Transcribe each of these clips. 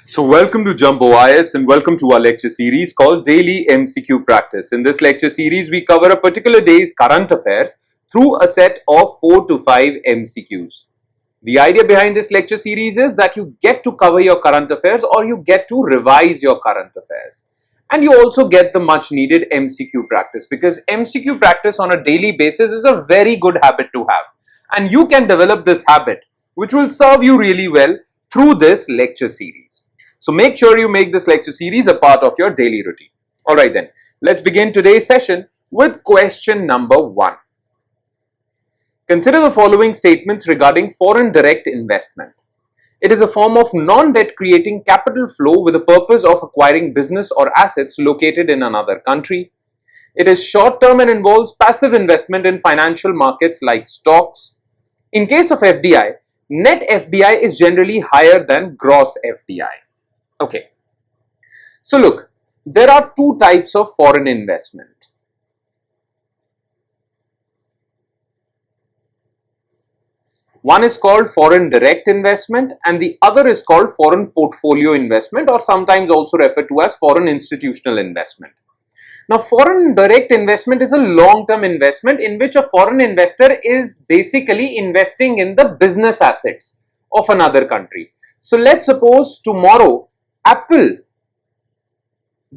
So welcome to Jumbo IS and welcome to our lecture series called Daily MCQ Practice. In this lecture series, we cover a particular day's current affairs through a set of 4 to 5 MCQs. The idea behind this lecture series is that you get to cover your current affairs or you get to revise your current affairs. And you also get the much needed MCQ practice, because MCQ practice on a daily basis is a very good habit to have. And you can develop this habit, which will serve you really well through this lecture series. So make sure you make this lecture series a part of your daily routine. Alright then, let's begin today's session with question number 1. Consider the following statements regarding foreign direct investment. It is a form of non-debt creating capital flow with the purpose of acquiring business or assets located in another country. It is short-term and involves passive investment in financial markets like stocks. In case of FDI, net FDI is generally higher than gross FDI. Okay, so look, there are two types of foreign investment. One is called foreign direct investment and the other is called foreign portfolio investment, or sometimes also referred to as foreign institutional investment. Now, foreign direct investment is a long-term investment in which a foreign investor is basically investing in the business assets of another country. So let's suppose tomorrow Apple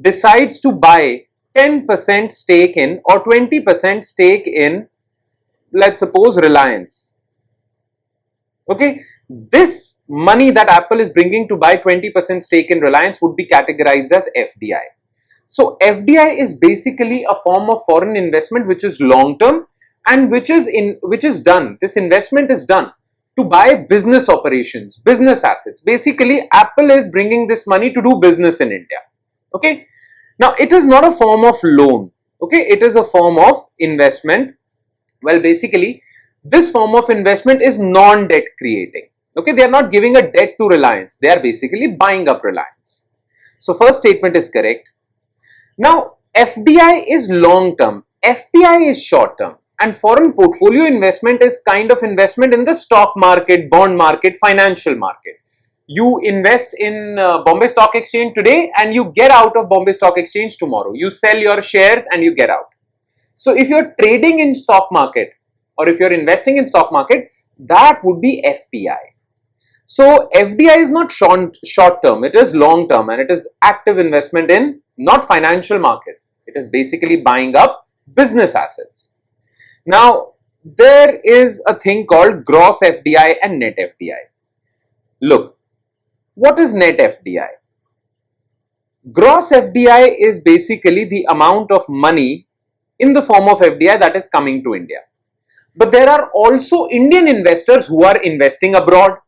decides to buy 10% stake in or 20% stake in, let's suppose, Reliance. Okay, this money that Apple is bringing to buy 20% stake in Reliance would be categorized as FDI. So FDI is basically a form of foreign investment which is long term and which is done. This investment is done to buy business operations, business assets. Basically, Apple is bringing this money to do business in India. Okay. Now, it is not a form of loan. Okay. It is a form of investment. Well, basically, this form of investment is non-debt creating. Okay. They are not giving a debt to Reliance. They are basically buying up Reliance. So, first statement is correct. Now, FDI is long term. FDI is short term. And foreign portfolio investment is kind of investment in the stock market, bond market, financial market. You invest in Bombay Stock Exchange today and you get out of Bombay Stock Exchange tomorrow. You sell your shares and you get out. So if you're trading in stock market or if you're investing in stock market, that would be FPI. So FDI is not short term, it is long term and it is active investment in not financial markets. It is basically buying up business assets. Now, there is a thing called gross FDI and net FDI. Look, what is net FDI? Gross FDI is basically the amount of money in the form of FDI that is coming to India. But there are also Indian investors who are investing abroad.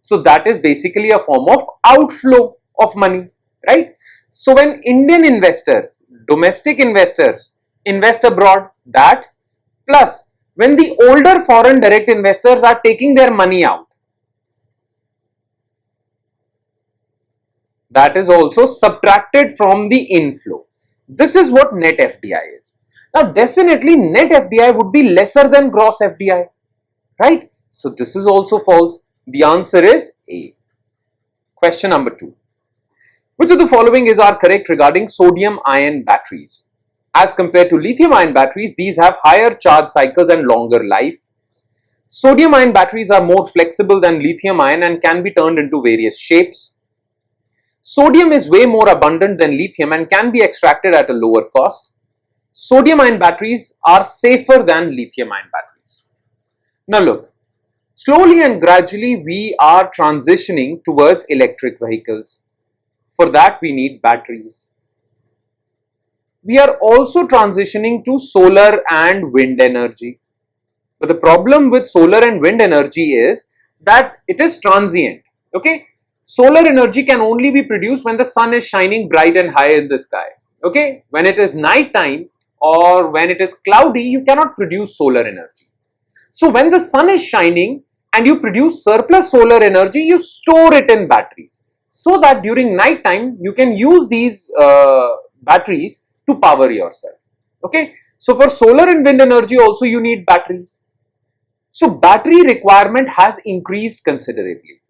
So that is basically a form of outflow of money, right? So when Indian investors, domestic investors invest abroad, that plus when the older foreign direct investors are taking their money out, that is also subtracted from the inflow. This is what net FDI is. Now definitely net FDI would be lesser than gross FDI, right? So this is also false. The answer is A. Question number 2. Which of the following is correct regarding sodium-ion batteries? As compared to lithium-ion batteries, these have higher charge cycles and longer life. Sodium-ion batteries are more flexible than lithium-ion and can be turned into various shapes. Sodium is way more abundant than lithium and can be extracted at a lower cost. Sodium-ion batteries are safer than lithium-ion batteries. Now look, slowly and gradually we are transitioning towards electric vehicles. For that we need batteries. We are also transitioning to solar and wind energy. But the problem with solar and wind energy is that it is transient. Okay, solar energy can only be produced when the sun is shining bright and high in the sky. Okay, when it is night time or when it is cloudy, you cannot produce solar energy. So when the sun is shining and you produce surplus solar energy, you store it in batteries so that during night time you can use these batteries to power yourself. Okay, so for solar and wind energy also you need batteries. So battery requirement has increased considerably.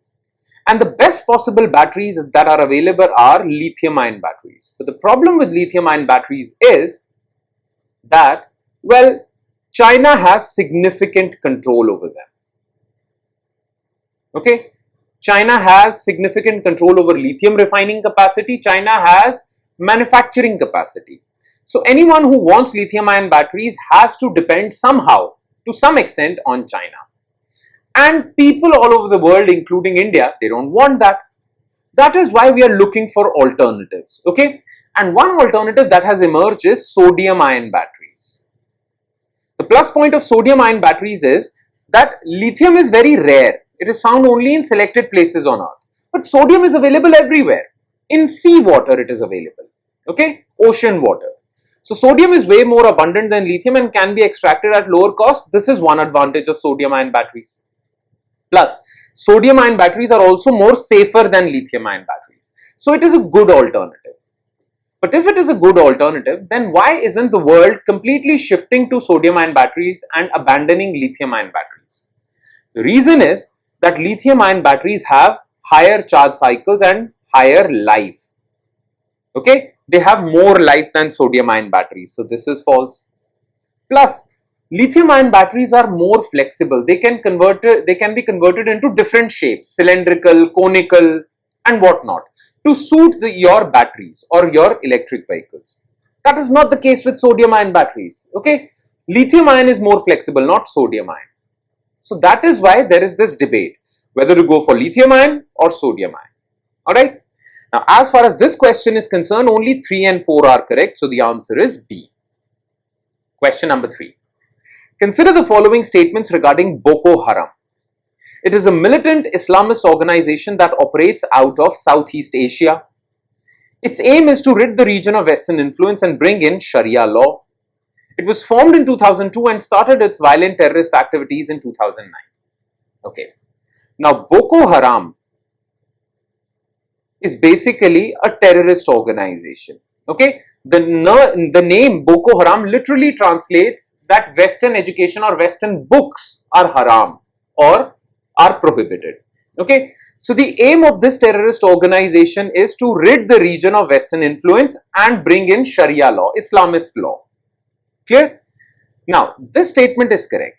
And the best possible batteries that are available are lithium-ion batteries. But the problem with lithium-ion batteries is that, well, China has significant control over them. Okay, China has significant control over lithium refining capacity. China has manufacturing capacity. So anyone who wants lithium-ion batteries has to depend somehow, to some extent, on China. And people all over the world, including India, they don't want that. That is why we are looking for alternatives. Okay, and one alternative that has emerged is sodium-ion batteries. The plus point of sodium-ion batteries is that lithium is very rare. It is found only in selected places on Earth. But sodium is available everywhere. In sea water it is available. Okay, ocean water. So sodium is way more abundant than lithium and can be extracted at lower cost. This is one advantage of sodium-ion batteries. Plus, sodium-ion batteries are also more safer than lithium-ion batteries. So it is a good alternative. But if it is a good alternative, then why isn't the world completely shifting to sodium-ion batteries and abandoning lithium-ion batteries? The reason is that lithium-ion batteries have higher charge cycles and higher life. Okay, they have more life than sodium-ion batteries. So this is false. Plus, lithium-ion batteries are more flexible. They can be converted into different shapes, cylindrical, conical, and whatnot, to suit your batteries or your electric vehicles. That is not the case with sodium-ion batteries. Okay, lithium-ion is more flexible, not sodium-ion. So that is why there is this debate whether to go for lithium-ion or sodium-ion. Alright. Now, as far as this question is concerned, only 3 and 4 are correct. So the answer is B. Question number 3. Consider the following statements regarding Boko Haram. It is a militant Islamist organization that operates out of Southeast Asia. Its aim is to rid the region of Western influence and bring in Sharia law. It was formed in 2002 and started its violent terrorist activities in 2009. Okay. Now, Boko Haram is basically a terrorist organization. Okay. The name Boko Haram literally translates that Western education or Western books are haram or are prohibited. Okay. So the aim of this terrorist organization is to rid the region of Western influence and bring in Sharia law, Islamist law. Clear? Now, this statement is correct.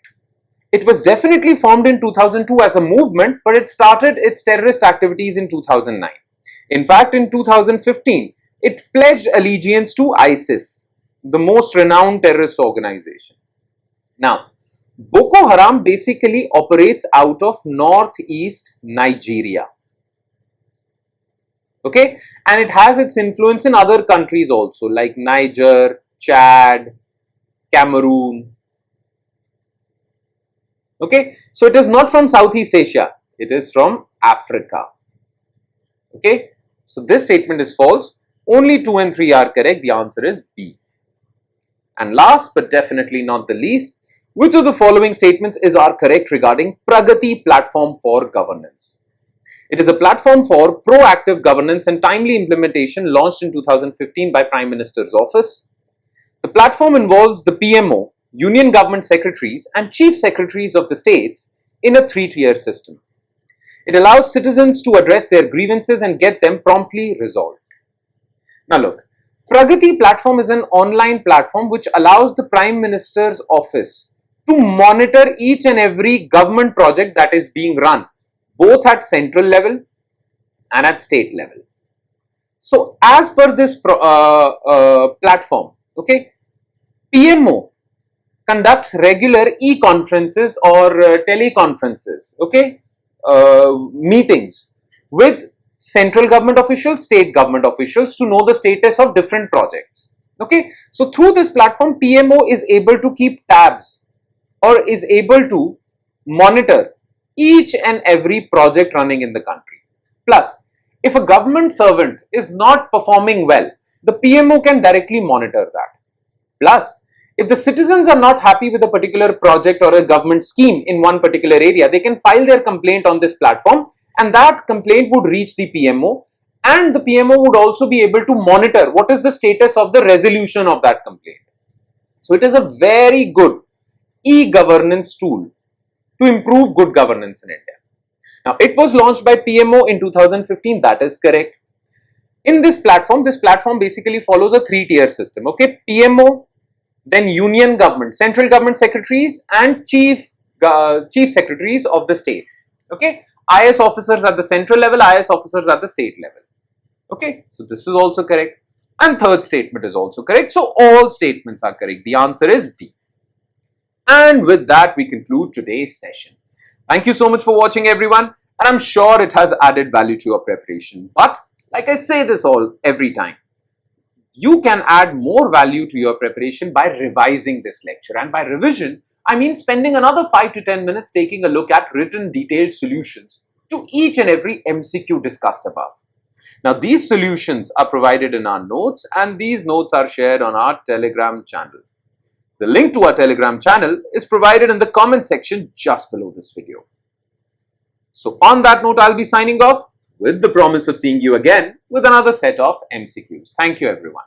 It was definitely formed in 2002 as a movement, but it started its terrorist activities in 2009. In fact, in 2015, it pledged allegiance to ISIS, the most renowned terrorist organization. Now, Boko Haram basically operates out of northeast Nigeria. Okay, and it has its influence in other countries also, like Niger, Chad, Cameroon. Okay, so it is not from Southeast Asia, it is from Africa. Okay, so this statement is false. Only 2 and 3 are correct. The answer is B. And last but definitely not the least, which of the following statements are correct regarding Pragati Platform for Governance? It is a platform for proactive governance and timely implementation launched in 2015 by Prime Minister's Office. The platform involves the PMO, Union Government Secretaries and Chief Secretaries of the states in a 3-tier system. It allows citizens to address their grievances and get them promptly resolved. Now look, Pragati Platform is an online platform which allows the Prime Minister's Office to monitor each and every government project that is being run, both at central level and at state level. So as per this platform, okay, PMO conducts regular e-conferences or teleconferences, okay, meetings with central government officials, state government officials to know the status of different projects. Okay, so through this platform, PMO is able to keep tabs or is able to monitor each and every project running in the country. Plus, if a government servant is not performing well, the PMO can directly monitor that. Plus, if the citizens are not happy with a particular project or a government scheme in one particular area, they can file their complaint on this platform and that complaint would reach the PMO, and the PMO would also be able to monitor what is the status of the resolution of that complaint. So it is a very good e-governance tool to improve good governance in India. Now, it was launched by PMO in 2015. That is correct. In this platform basically follows a 3-tier system. Okay, PMO, then union government, central government secretaries, and chief secretaries of the states. Okay, IS officers at the central level, IS officers at the state level. Okay, so this is also correct. And third statement is also correct. So all statements are correct. The answer is D. And with that, we conclude today's session. Thank you so much for watching, everyone. And I'm sure it has added value to your preparation. But like I say this every time, you can add more value to your preparation by revising this lecture. And by revision, I mean spending another 5 to 10 minutes taking a look at written detailed solutions to each and every MCQ discussed above. Now, these solutions are provided in our notes, and these notes are shared on our Telegram channel. The link to our Telegram channel is provided in the comment section just below this video. So on that note, I'll be signing off with the promise of seeing you again with another set of MCQs. Thank you, everyone.